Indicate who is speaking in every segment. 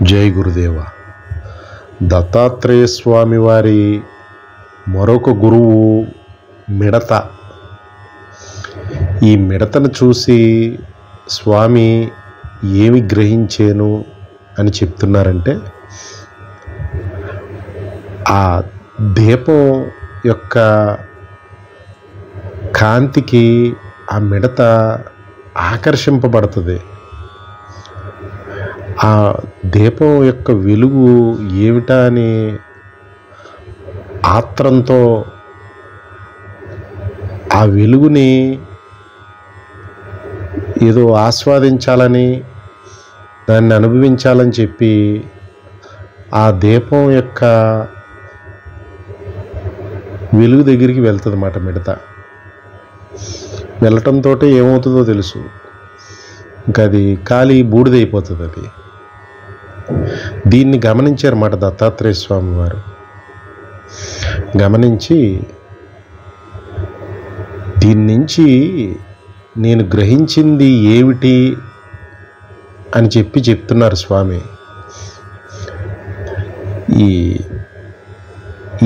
Speaker 1: జై గురుదేవ. దత్తాత్రేయ స్వామి వారి మరొక గురువు మిడత. ఈ మిడతను చూసి స్వామి ఏమి గ్రహించాను అని చెప్తున్నారంటే, ఆ దీపం యొక్క కాంతికి ఆ మిడత ఆకర్షింపబడుతుంది. ఆ దీపం యొక్క వెలుగు ఏమిటా అని ఆత్రంతో ఆ వెలుగుని ఏదో ఆస్వాదించాలని, దాన్ని అనుభవించాలని చెప్పి ఆ దీపం యొక్క వెలుగు దగ్గరికి వెళ్తుంది అన్నమాట మిడత. వెళ్ళటంతో ఏమవుతుందో తెలుసు, ఇంకా అది ఖాళీ బూడిదైపోతుంది. అది దీన్ని గమనించారన్నమాట దత్తాత్రేయ స్వామి వారు. గమనించి దీని నుంచి నేను గ్రహించింది ఏమిటి అని చెప్తున్నారు స్వామి.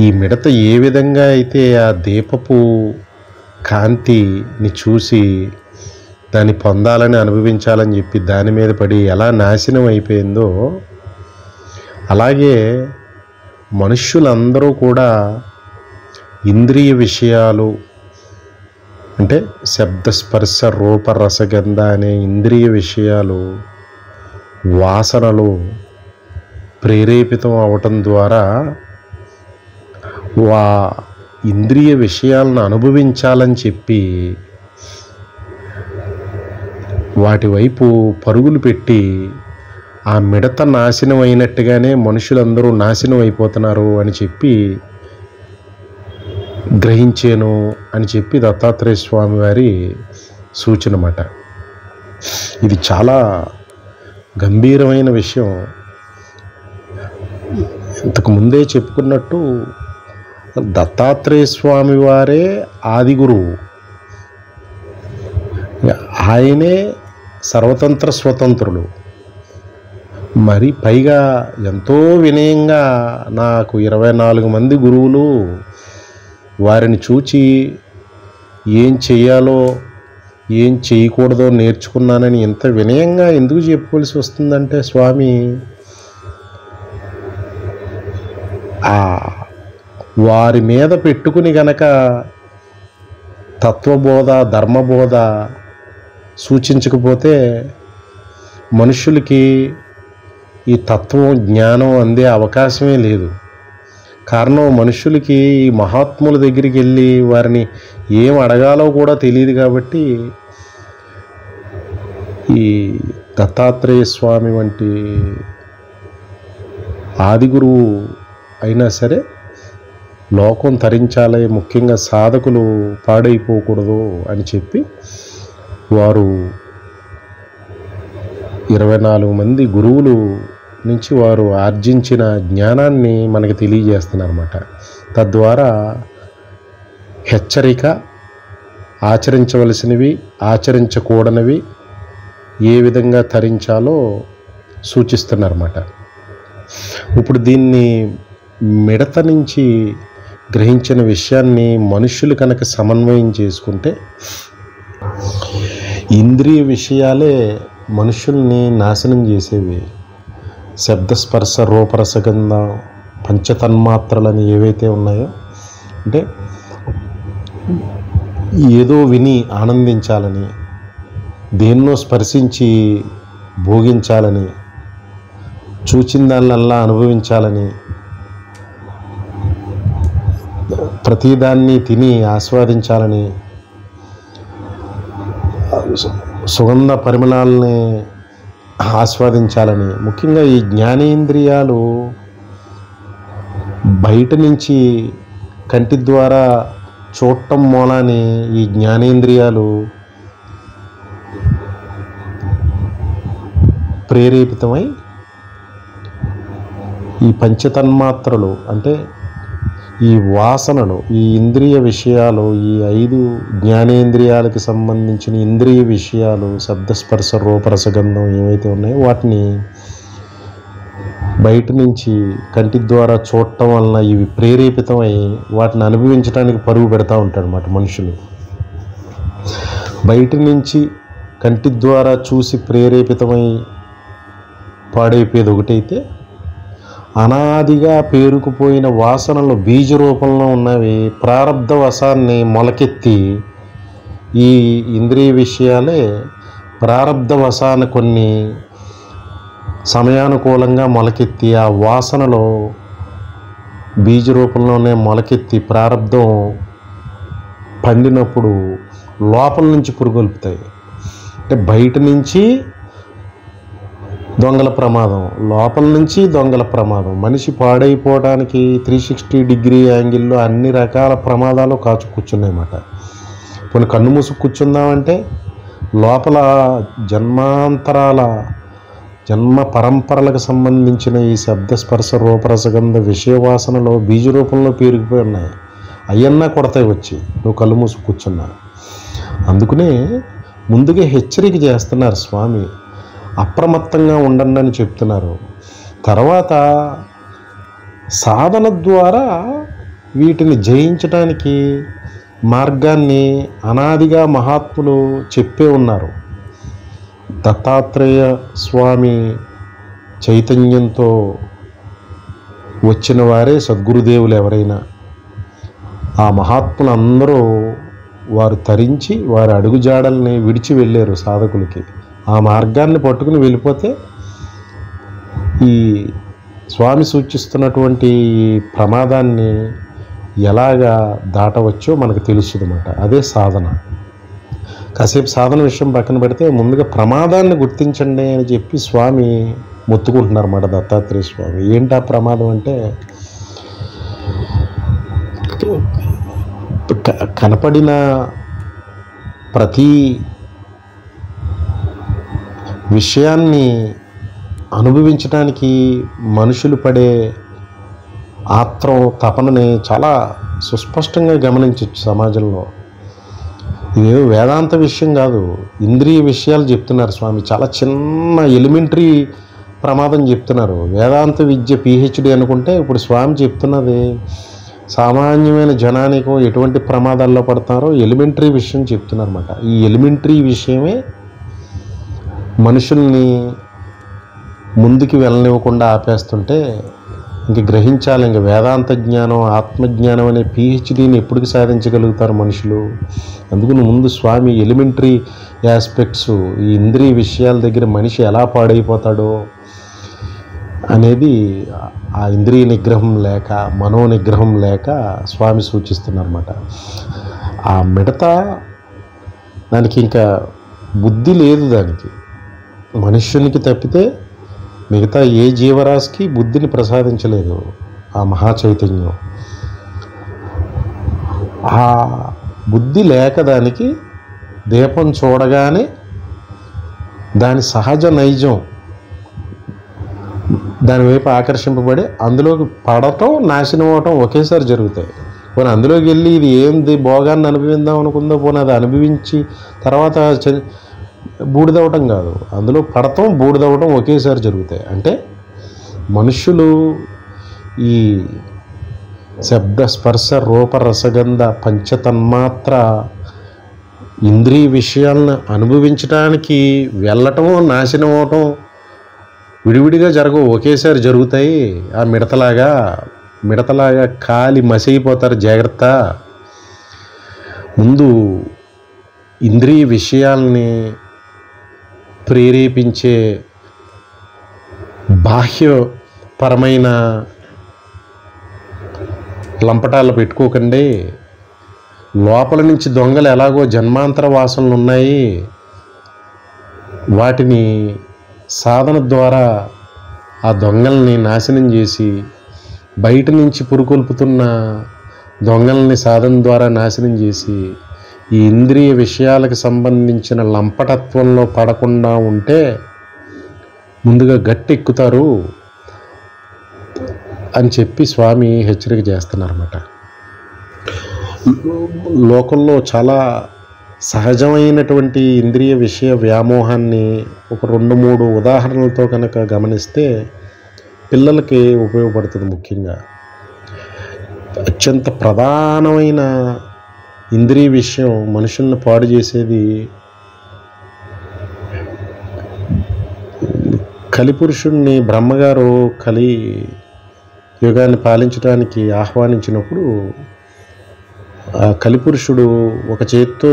Speaker 1: ఈ మిడత ఏ విధంగా అయితే ఆ దీపపు కాంతిని చూసి దాన్ని పొందాలని, అనుభవించాలని చెప్పి దాని మీద పడి ఎలా నాశనం అయిపోయిందో, అలాగే మనుష్యులందరూ కూడా ఇంద్రియ విషయాలు అంటే శబ్ద, స్పర్శ, రూప, రసగంధ అనే ఇంద్రియ విషయాలు, వాసనలు ప్రేరేపితం అవటం ద్వారా ఇంద్రియ విషయాలను అనుభవించాలని చెప్పి వాటి వైపు పరుగులు పెట్టి ఆ మిడత నాశనం అయినట్టుగానే మనుషులందరూ నాశనం అయిపోతున్నారు అని చెప్పి గ్రహించాను అని చెప్పి దత్తాత్రేయ స్వామి వారి సూచన అన్నమాట. ఇది చాలా గంభీరమైన విషయం. ఇంతకు ముందే చెప్పుకున్నట్టు దత్తాత్రేయ స్వామి వారే ఆది గురువు. ఆయనే సర్వతంత్ర స్వతంత్రులు. మరి పైగా ఎంతో వినయంగా నాకు 24 మంది గురువులు, వారిని చూచి ఏం చెయ్యాలో ఏం చేయకూడదో నేర్చుకున్నానని ఎంత వినయంగా ఎందుకు చెప్పుకోవాల్సి వస్తుందంటే, స్వామి వారి మీద పెట్టుకుని గనక తత్వబోధ, ధర్మబోధ సూచించకపోతే మనుషులకి ఈ తత్వం, జ్ఞానం అందే అవకాశమే లేదు. కారణం, మనుషులకి ఈ మహాత్ముల దగ్గరికి వెళ్ళి వారిని ఏం అడగాలో కూడా తెలియదు. కాబట్టి ఈ దత్తాత్రేయ స్వామి వంటి ఆది గురువు అయినా సరే లోకం తరించాలి, ముఖ్యంగా సాధకులు పాడైపోకూడదు అని చెప్పి వారు 24 మంది గురువులు నుంచి వారు ఆర్జించిన జ్ఞానాన్ని మనకి తెలియజేస్తున్నారన్నమాట. తద్వారా హెచ్చరిక, ఆచరించవలసినవి, ఆచరించకూడనివి ఏ విధంగా తరించాలో సూచిస్తున్నారన్నమాట. ఇప్పుడు దీన్ని మిడత నుంచి గ్రహించిన విషయాన్ని మనుష్యులు కనుక సమన్వయం చేసుకుంటే, ఇంద్రియ విషయాలే మనుషుల్ని నాశనం చేసేవి. శబ్ద, స్పర్శ, రూపరసగంధ పంచతన్మాత్రలని ఏవైతే ఉన్నాయో, అంటే ఏదో విని ఆనందించాలని, దేన్నో స్పర్శించి భోగించాలని, చూచిన దానినల్లా అనుభవించాలని, ప్రతిదాన్ని తిని ఆస్వాదించాలని, సుగంధ పరిమళాలని ఆస్వాదించాలని, ముఖ్యంగా ఈ జ్ఞానేంద్రియాలు బయట నుంచి కంటి ద్వారా చూడటం మూలాన్ని ఈ జ్ఞానేంద్రియాలు ప్రేరేపితమై ఈ పంచతన్మాత్రలు అంటే ఈ వాసనలు, ఈ ఇంద్రియ విషయాలు, ఈ 5 జ్ఞానేంద్రియాలకి సంబంధించిన ఇంద్రియ విషయాలు, శబ్దస్పర్శ రూపరసగంధం ఏవైతే ఉన్నాయో వాటిని బయట నుంచి కంటి ద్వారా చూడటం వలన ఇవి ప్రేరేపితమై వాటిని అనుభవించడానికి పరుగు పెడతా ఉంటారు అన్నమాట మనుషులు. బయట నుంచి కంటి ద్వారా చూసి ప్రేరేపితమై పాడైపోయేది ఒకటైతే, అనాదిగా పేరుకుపోయిన వాసనలు బీజ రూపంలో ఉన్నవి ప్రారబ్ధ వశాన్ని మొలకెత్తి, ఈ ఇంద్రియ విషయాలే ప్రారబ్ధ వశాన్ని కొన్ని సమయానుకూలంగా మొలకెత్తి ఆ వాసనలో బీజ రూపంలోనే మొలకెత్తి ప్రారబ్ధం పండినప్పుడు లోపల నుంచి పురుగొల్పుతాయి. అంటే బయట నుంచి దొంగల ప్రమాదం, లోపల నుంచి దొంగల ప్రమాదం, మనిషి పాడైపోవడానికి 360 డిగ్రీ యాంగిల్లో అన్ని రకాల ప్రమాదాలు కాచు కూర్చున్నాయన్నమాట. కొన్ని కన్ను మూసుకు కూర్చుందామంటే లోపల జన్మ పరంపరలకు సంబంధించిన ఈ శబ్ద స్పర్శ రూపరసగంధ విషయవాసనలో బీజ రూపంలో పేరుకుపోయి ఉన్నాయి. అయ్యన్నా కొడతాయి వచ్చి నువ్వు కళ్ళు మూసుకు కూర్చున్నా. అందుకనే ముందుగా హెచ్చరిక చేస్తున్నారు స్వామి, అప్రమత్తంగా ఉండండి అని చెప్తున్నారు. తర్వాత సాధన ద్వారా వీటిని జయించడానికి మార్గాన్ని అనాదిగా మహాత్ములు చెప్పే ఉన్నారు. దత్తాత్రేయ స్వామి చైతన్యంతో వచ్చిన వారే సద్గురుదేవులు ఎవరైనా. ఆ మహాత్ములందరూ వారు తరించి వారి అడుగుజాడల్ని విడిచి వెళ్ళారు సాధకులకి. ఆ మార్గాన్ని పట్టుకుని వెళ్ళిపోతే ఈ స్వామి సూచిస్తున్నటువంటి ప్రమాదాన్ని ఎలాగా దాటవచ్చో మనకు తెలుస్తుంది అన్నమాట. అదే సాధన. కాసేపు సాధన విషయం పక్కన పెడితే ముందుగా ప్రమాదాన్ని గుర్తించండి అని చెప్పి స్వామి మొత్తుకుంటున్నారు అన్నమాట దత్తాత్రేయ స్వామి. ఏంటి ఆ ప్రమాదం అంటే, కనపడిన ప్రతి విషయాన్ని అనుభవించడానికి మనుషులు పడే ఆత్రం తపనని చాలా సుస్పష్టంగా గమనించవచ్చు సమాజంలో. ఇదేదో వేదాంత విషయం కాదు, ఇంద్రియ విషయాలు చెప్తున్నారు స్వామి. చాలా చిన్న ఎలిమెంటరీ ప్రమాదం చెప్తున్నారు. వేదాంత విద్య PhD అనుకుంటే ఇప్పుడు స్వామి చెప్తున్నది సామాన్యమైన జనానికి ఎటువంటి ప్రమాదాల్లో పడతారో ఎలిమెంటరీ విషయం చెప్తున్నారు అన్నమాట. ఈ ఎలిమెంటరీ విషయమే మనుషుల్ని ముందుకు వెళ్ళనివ్వకుండా ఆపేస్తుంటే ఇంక గ్రహించాలి, ఇంక వేదాంత జ్ఞానం ఆత్మజ్ఞానం అనే PhDని ఎప్పటికి సాధించగలుగుతారు మనుషులు. అందుకని ముందు స్వామి ఎలిమెంటరీ ఆస్పెక్ట్స్, ఈ ఇంద్రియ విషయాల దగ్గర మనిషి ఎలా పాడైపోతాడో అనేది ఆ ఇంద్రియ నిగ్రహం లేక మనో నిగ్రహం లేక స్వామి సూచిస్తున్నారన్నమాట. ఆ మిడత దానికి ఇంకా బుద్ధి లేదు, దానికి మనుష్యునికి తప్పితే మిగతా ఏ జీవరాశికి బుద్ధిని ప్రసాదించలేదు ఆ మహా చైతన్యం. ఆ బుద్ధి లేక దానికి దీపం చూడగానే దాని సహజ నైజం దానివైపు ఆకర్షింపబడి అందులోకి పడటం నాశనం అవటం ఒకేసారి జరుగుతాయి. పోనీ అందులోకి వెళ్ళి ఇది ఏంది భోగాన్ని అనుభవిద్దాం అనుకుందో, పోనీ అది అనుభవించి తర్వాత బూడిదవటం కాదు, అందులో పడటం బూడిదవటం ఒకేసారి జరుగుతాయి. అంటే మనుష్యులు ఈ శబ్ద స్పర్శ రూప రసగంధ పంచతన్మాత్ర ఇంద్రియ విషయాలను అనుభవించడానికి వెళ్ళటము నాశనం అవటం విడివిడిగా జరగవు, ఒకేసారి జరుగుతాయి. ఆ మిడతలాగా కాలి మసైపోతారు. జాగ్రత్త. ముందు ఇంద్రియ విషయాల్ని ప్రేరేపించే బాహ్యపరమైన లంపటాలు పెట్టుకోకండి. లోపల నుంచి దొంగలు ఎలాగో జన్మాంతర వాసనలు ఉన్నాయి, వాటిని సాధన ద్వారా ఆ దొంగల్ని నాశనం చేసి, బయట నుంచి పురుకొల్పుతున్న దొంగల్ని సాధన ద్వారా నాశనం చేసి ఈ ఇంద్రియ విషయాలకు సంబంధించిన లంపటత్వంలో పడకుండా ఉంటే ముందుగా గట్టెక్కుతారు అని చెప్పి స్వామి హెచ్చరిక చేస్తున్నారన్నమాట. లోకంలో చాలా సహజమైనటువంటి ఇంద్రియ విషయ వ్యామోహాన్ని ఒక 2-3 ఉదాహరణలతో కనుక గమనిస్తే పిల్లలకి ఉపయోగపడుతుంది. ముఖ్యంగా అత్యంత ప్రధానమైన ఇంద్రియ విషయం మనుషుల్ని పాడు చేసేది కలిపురుషుణ్ణి బ్రహ్మగారు కలి యుగాన్ని పాలించడానికి ఆహ్వానించినప్పుడు ఆ కలిపురుషుడు ఒక చేత్తో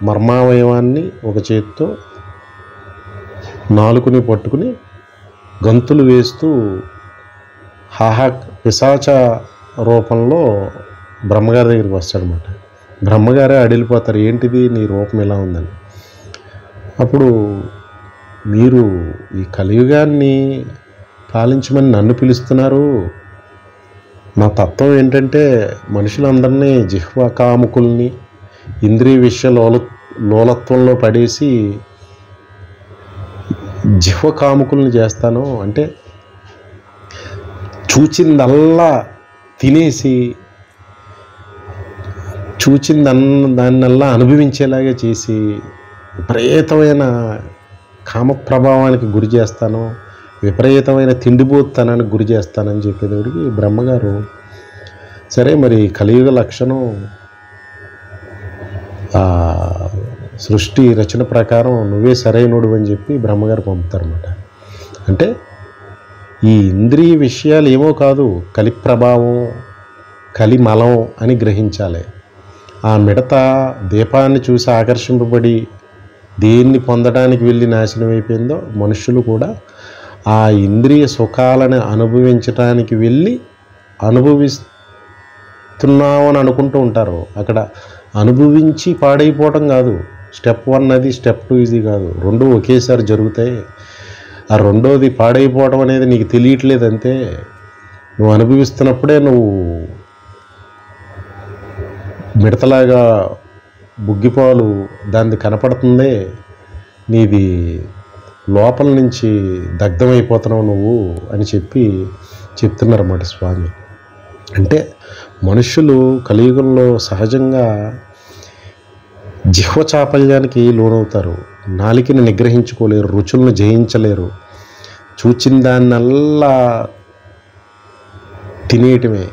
Speaker 1: మర్మావయవాన్ని, ఒక చేత్తో నాలుకని పట్టుకుని గంతులు వేస్తూ పిశాచ రూపంలో బ్రహ్మగారి దగ్గరికి వస్తాడనమాట. బ్రహ్మగారే అడిలిపోతారు, ఏంటిది నీ రూపం ఎలా ఉందని. అప్పుడు మీరు ఈ కలియుగాన్ని పాలించమని నన్ను పిలుస్తున్నారు, నా తత్వం ఏంటంటే మనుషులందరినీ జిహ్వ కాముకుల్ని ఇంద్రియ విషయ లోలత్వంలో పడేసి జిహ్వ కాముకుల్ని చేస్తాను. అంటే చూచిందల్లా తినేసి దాన్నల్లా అనుభవించేలాగా చేసి విపరీతమైన కామ ప్రభావానికి గురి చేస్తాను, విపరీతమైన తిండిపోతనానికి గురి చేస్తానని చెప్పేటప్పటికి బ్రహ్మగారు సరే మరి కలియుగ లక్షణం సృష్టి రచన ప్రకారం నువ్వే సరైనడు అని చెప్పి బ్రహ్మగారు పంపుతారన్నమాట. అంటే ఈ ఇంద్రియ విషయాలు ఏమో కాదు, కలి ప్రభావం, కలి మలం అని గ్రహించాలి. ఆ మిడత దీపాన్ని చూసి ఆకర్షింపబడి దేన్ని పొందడానికి వెళ్ళి నాశనం అయిపోయిందో, మనుషులు కూడా ఆ ఇంద్రియ సుఖాలను అనుభవించడానికి వెళ్ళి అనుభవిస్తున్నామని అనుకుంటూ ఉంటారు. అక్కడ అనుభవించి పాడైపోవటం కాదు, స్టెప్ 1 అది, స్టెప్ 2 ఇది కాదు, రెండు ఒకేసారి జరుగుతాయి. ఆ రెండోది పాడైపోవడం అనేది నీకు తెలియట్లేదు అంతే. నువ్వు అనుభవిస్తున్నప్పుడే నువ్వు మిడతలాగా బుగ్గిపాలు దాన్ని కనపడుతుందే, నీది లోపల నుంచి దగ్ధమైపోతున్నావు నువ్వు అని చెప్తున్నారన్నమాట స్వామి. అంటే మనుషులు కలియుగంలో సహజంగా జిహ్వ చాపల్యానికి లోనవుతారు, నాలికని నిగ్రహించుకోలేరు, రుచులను జయించలేరు, చూచిన దాన్నల్లా తినేయటమే.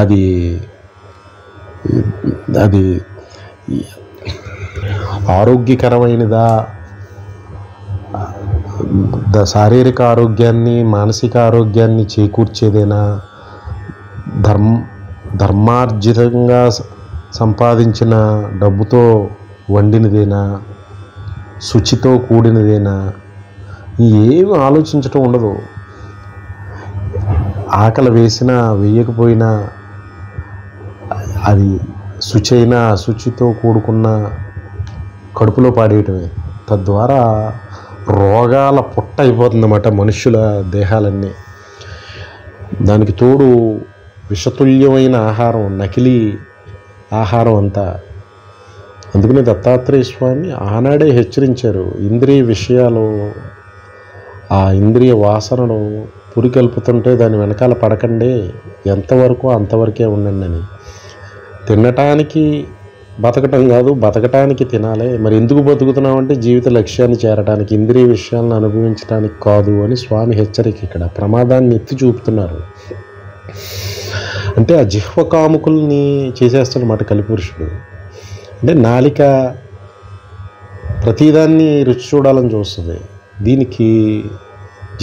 Speaker 1: అది అది ఆరోగ్యకరమైనదా, శారీరక ఆరోగ్యాన్ని మానసిక ఆరోగ్యాన్ని చేకూర్చేదేనా, ధర్మార్జితంగా సంపాదించిన డబ్బుతో వండినదేనా, శుచితో కూడినదేనా, ఏమి ఆలోచించటం ఉండదు. ఆకలి వేసినా వేయకపోయినా అది శుచైనా అశుచితో కూడుకున్న కడుపులో పాడేయటమే. తద్వారా రోగాల పుట్ట అయిపోతుందన్నమాట మనుష్యుల దేహాలన్నీ. దానికి తోడు విషతుల్యమైన ఆహారం, నకిలీ ఆహారం అంతా. అందుకని దత్తాత్రేయ స్వామి ఆనాడే హెచ్చరించారు, ఇంద్రియ విషయాలు, ఆ ఇంద్రియ వాసనను పురికల్పుతుంటే దాని వెనకాల పడకండి, ఎంతవరకు అంతవరకే ఉండండి అని. తినటానికి బతకటం కాదు, బతకటానికి తినాలి. మరి ఎందుకు బతుకుతున్నామంటే జీవిత లక్ష్యాన్ని చేరడానికి, ఇంద్రియ విషయాలను అనుభవించడానికి కాదు అని స్వామి హెచ్చరిక. ఇక్కడ ప్రమాదాన్ని ఎత్తి చూపుతున్నారు. అంటే ఆ జిహ్వ కాముకుల్ని చేసేస్తాడన్నమాట కలిపురుషుడు. అంటే నాలిక ప్రతిదాన్ని రుచి చూడాలని చూస్తుంది. దీనికి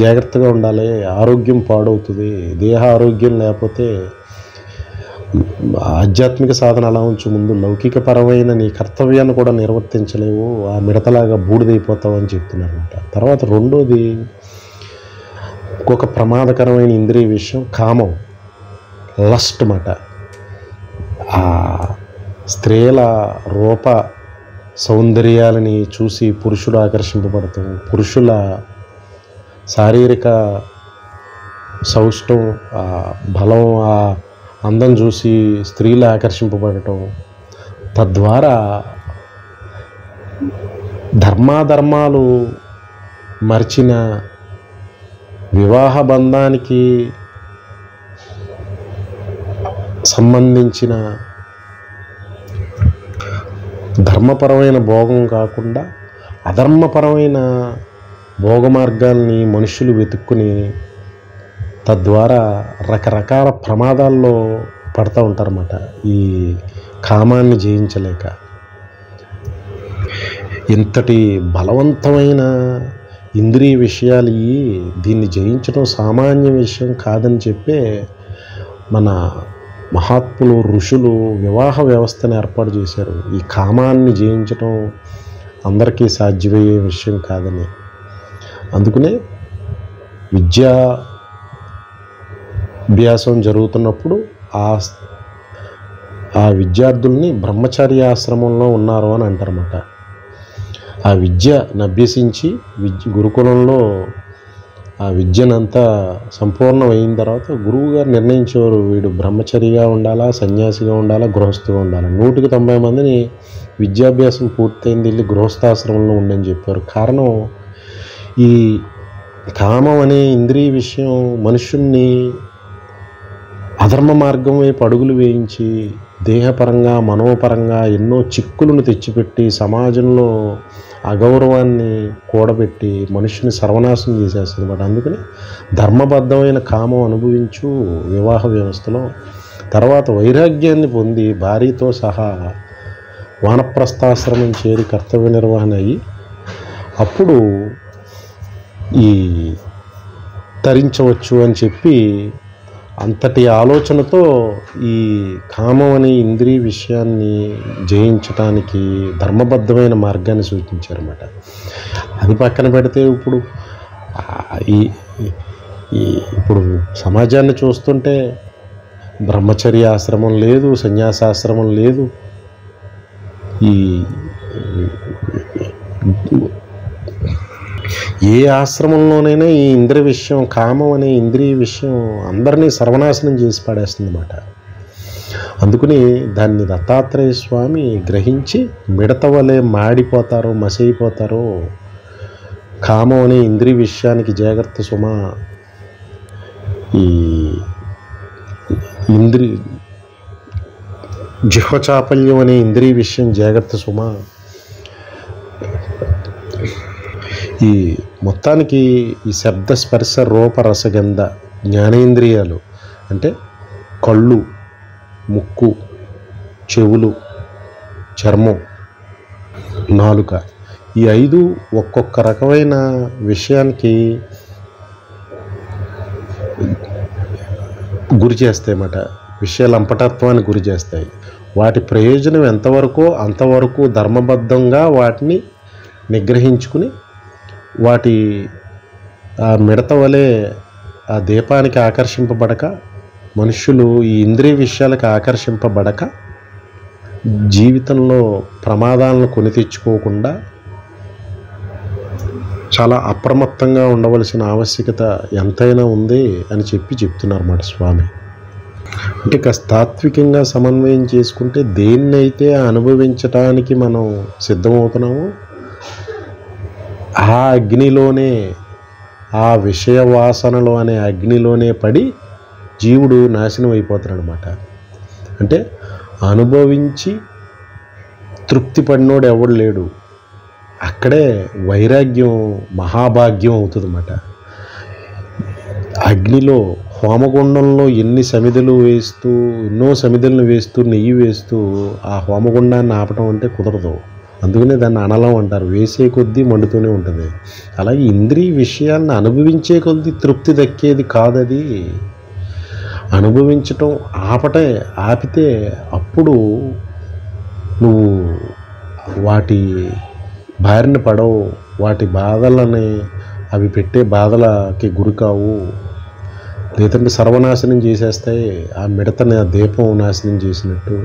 Speaker 1: జాగ్రత్తగా ఉండాలి, ఆరోగ్యం పాడవుతుంది. దేహ ఆరోగ్యం లేకపోతే ఆధ్యాత్మిక సాధన అలా ఉంచు, ముందు లౌకికపరమైన నీ కర్తవ్యాన్ని కూడా నిర్వర్తించలేవు, ఆ మిడతలాగా బూడిదైపోతావు అని చెప్తున్నారన్నమాట. తర్వాత రెండోది ఇంకొక ప్రమాదకరమైన ఇంద్రియ విషయం కామం, లస్ట్ మాట. ఆ స్త్రీల రూప సౌందర్యాలని చూసి పురుషుడు ఆకర్షింపబడతాం, పురుషుల శారీరక సౌష్టం, ఆ బలం, ఆ అందం చూసి స్త్రీలు ఆకర్షింపబడటం. తద్వారా ధర్మాధర్మాలు మర్చిన వివాహ బంధానికి సంబంధించిన ధర్మపరమైన భోగం కాకుండా అధర్మపరమైన భోగ మార్గాల్ని మనుషులు వెతుక్కుని తద్వారా రకరకాల ప్రమాదాల్లో పడుతూ ఉంటారన్నమాట ఈ కామాన్ని జయించలేక. ఇంతటి బలవంతమైన ఇంద్రియ విషయాలు దీన్ని జయించడం సామాన్య విషయం కాదని చెప్పే మన మహాత్ములు ఋషులు వివాహ వ్యవస్థను ఏర్పాటు చేశారు. ఈ కామాన్ని జయించడం అందరికీ సాధ్యమయ్యే విషయం కాదని. అందుకనే విద్యాభ్యాసం జరుగుతున్నప్పుడు ఆ విద్యార్థుల్ని బ్రహ్మచర్యాశ్రమంలో ఉన్నారు అని అంటారన్నమాట. ఆ విద్యను అభ్యసించి గురుకులంలో ఆ విద్యనంతా సంపూర్ణం అయిన తర్వాత గురువు గారు నిర్ణయించేవారు వీడు బ్రహ్మచర్యగా ఉండాలా, సన్యాసిగా ఉండాలా, గృహస్థుగా ఉండాలా. 190 మందిని విద్యాభ్యాసం పూర్తయింది వెళ్ళి గృహస్థాశ్రమంలో ఉండని చెప్పారు. కారణం ఈ కామం అనే ఇంద్రియ విషయం మనుషుల్ని అధర్మ మార్గం వైపు అడుగులు వేయించి దేహపరంగా మనోపరంగా ఎన్నో చిక్కులను తెచ్చిపెట్టి సమాజంలో అగౌరవాన్ని కూడబెట్టి మనుషుని సర్వనాశనం చేసేస్తుంది అన్నమాట. అందుకని ధర్మబద్ధమైన కామం అనుభవించు వివాహ వ్యవస్థలో తర్వాత వైరాగ్యాన్ని పొంది భార్యతో సహా వానప్రస్థాశ్రమం చేరి కర్తవ్య నిర్వహణ అయ్యి అప్పుడు ఈ తరించవచ్చు అని చెప్పి అంతటి ఆలోచనతో ఈ కామం అనే ఇంద్రియ విషయాన్ని జయించడానికి ధర్మబద్ధమైన మార్గాన్ని సూచించారన్నమాట. అది పక్కన పెడితే ఇప్పుడు సమాజాన్ని చూస్తుంటే బ్రహ్మచర్య ఆశ్రమం లేదు, సన్యాసాశ్రమం లేదు. ఏ ఆశ్రమంలోనైనా ఈ ఇంద్రియ విషయం కామం అనే ఇంద్రియ విషయం అందరినీ సర్వనాశనం చేసి పడేస్తుంది అన్నమాట. అందుకని దాన్ని దత్తాత్రేయ స్వామి గ్రహించి మిడత వలె మాడిపోతారో మసైపోతారో కామం అనే ఇంద్రియ విషయానికి జాగ్రత్త సుమా, ఈ జిహ్వచాపల్యం అనే ఇంద్రియ విషయం జాగ్రత్త సుమా. ఈ మొత్తానికి ఈ శబ్ద స్పర్శ రూప రసగంధ జ్ఞానేంద్రియాలు అంటే కళ్ళు, ముక్కు, చెవులు, చర్మం, నాలుక, ఈ 5 ఒక్కొక్క రకమైన విషయానికి గురి చేస్తాయన్నమాట. విషయ లంపటత్వాన్ని గురి చేస్తాయి. వాటి ప్రయోజనం ఎంతవరకో అంతవరకు ధర్మబద్ధంగా వాటిని నిగ్రహించుకుని వాటి ఆ మిడత వలె ఆ దీపానికి ఆకర్షింపబడక మనుషులు ఈ ఇంద్రియ విషయాలకు ఆకర్షింపబడక జీవితంలో ప్రమాదాలను కొని తెచ్చుకోకుండా చాలా అప్రమత్తంగా ఉండవలసిన ఆవశ్యకత ఎంతైనా ఉంది అని చెప్తున్నారు మాట స్వామి. అంటే కాస్త తాత్వికంగా సమన్వయం చేసుకుంటే దేన్నైతే అనుభవించటానికి మనం సిద్ధమవుతున్నామో ఆ అగ్నిలోనే, ఆ విషయ వాసనలో అనే అగ్నిలోనే పడి జీవుడు నాశనం అయిపోతాడు అన్నమాట. అంటే అనుభవించి తృప్తి పడినోడు ఎవడు లేడు. అక్కడే వైరాగ్యం మహాభాగ్యం అవుతుంది అన్నమాట. అగ్నిలో హోమగుండంలో ఎన్నో సమిదలను వేస్తూ నెయ్యి వేస్తూ ఆ హోమగుండాన్ని ఆపటం అంటే కుదరదు. అందుకనే దాన్ని అనలం అంటారు. వేసే కొద్దీ మండుతూనే ఉంటుంది. అలాగే ఇంద్రియ విషయాలను అనుభవించే కొద్దీ తృప్తి దక్కేది కాదది. అనుభవించటం ఆపితే అప్పుడు నువ్వు వాటి బారిన పడవు. వాటి బాధలని అవి పెట్టే బాధలకి గురికావు. లేదంటే సర్వనాశనం చేసేస్తాయి. ఆ మిడతని ఆ దీపం నాశనం చేసినట్టు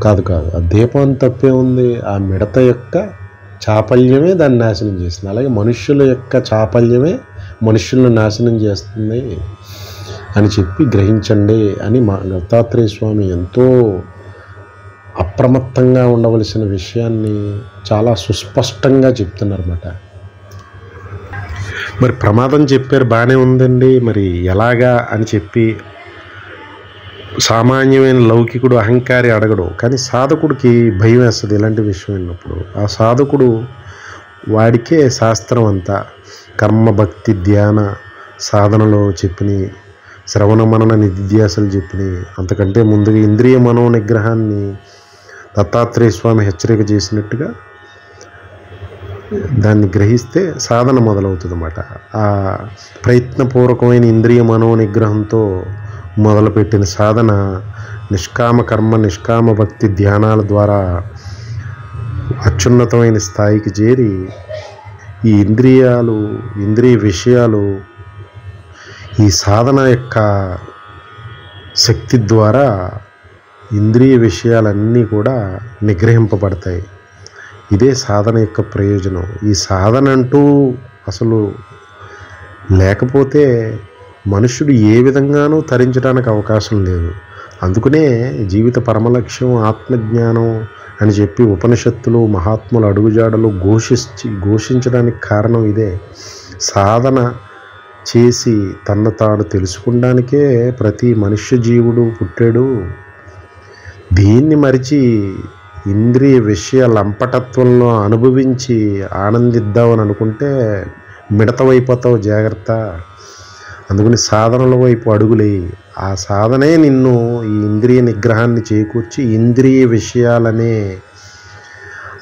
Speaker 1: కాదు. ఆ దీపం తప్పే ఉంది. ఆ మిడత యొక్క చాపల్యమే దాన్ని నాశనం చేస్తుంది. అలాగే మనుష్యుల యొక్క చాపల్యమే మనుష్యులను నాశనం చేస్తుంది అని చెప్పి గ్రహించండి అని దత్తాత్రేయ స్వామి ఎంతో అప్రమత్తంగా ఉండవలసిన విషయాన్ని చాలా సుస్పష్టంగా చెప్తున్నారన్నమాట. మరి ప్రమాదం చెప్పారు, బాగానే ఉందండి, మరి ఎలాగా అని చెప్పి సామాన్యమైన లౌకికుడు అహంకారి అడగడు. కానీ సాధకుడికి భయం వేస్తుంది ఇలాంటి విషయం విన్నప్పుడు. ఆ సాధకుడు వాడికే శాస్త్రం అంతా కర్మ భక్తి ధ్యాన సాధనలో చెప్పిన శ్రవణ మనన నిధిధ్యాసలు చెప్పినాయి. అంతకంటే ముందుగా ఇంద్రియ మనో నిగ్రహాన్ని దత్తాత్రేయ స్వామి హెచ్చరిక చేసినట్టుగా దాన్ని గ్రహిస్తే సాధన మొదలవుతుంది అన్నమాట. ఆ ప్రయత్నపూర్వకమైన ఇంద్రియ మనో నిగ్రహంతో మొదలుపెట్టిన సాధన నిష్కామ కర్మ, నిష్కామ భక్తి ధ్యానాల ద్వారా అత్యున్నతమైన స్థాయికి చేరి ఈ ఇంద్రియ విషయాలు ఈ సాధన యొక్క శక్తి ద్వారా ఇంద్రియ విషయాలన్నీ కూడా నిగ్రహింపబడతాయి. ఇదే సాధన యొక్క ప్రయోజనం. ఈ సాధన అంటూ అసలు లేకపోతే మనుష్యుడు ఏ విధంగానూ తరించడానికి అవకాశం లేదు. అందుకనే జీవిత పరమలక్ష్యం ఆత్మజ్ఞానం అని చెప్పి ఉపనిషత్తులు, మహాత్ముల అడుగుజాడలు ఘోషించడానికి కారణం ఇదే. సాధన చేసి తన్ను తాను తెలుసుకోవడానికే ప్రతి మనుష్య జీవుడు పుట్టాడు. దీన్ని మరిచి ఇంద్రియ విషయ లంపటత్వంలో అనుభవించి ఆనందిద్దామని అనుకుంటే మిడతవైపోతావు, జాగ్రత్త. అందుకని సాధనల వైపు అడుగులే. ఆ సాధనే నిన్ను ఈ ఇంద్రియ నిగ్రహాన్ని చేకూర్చి ఇంద్రియ విషయాలనే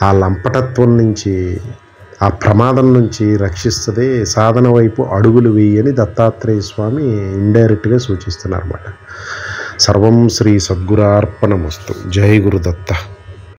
Speaker 1: ఆ లంపటత్వం నుంచి, ఆ ప్రమాదం నుంచి రక్షిస్తుంది. సాధన వైపు అడుగులు వేయని దత్తాత్రేయ స్వామి ఇండైరెక్ట్గా సూచిస్తున్నారు అన్నమాట. సర్వం శ్రీ సద్గురార్పణమస్తు. జై గురుదత్త.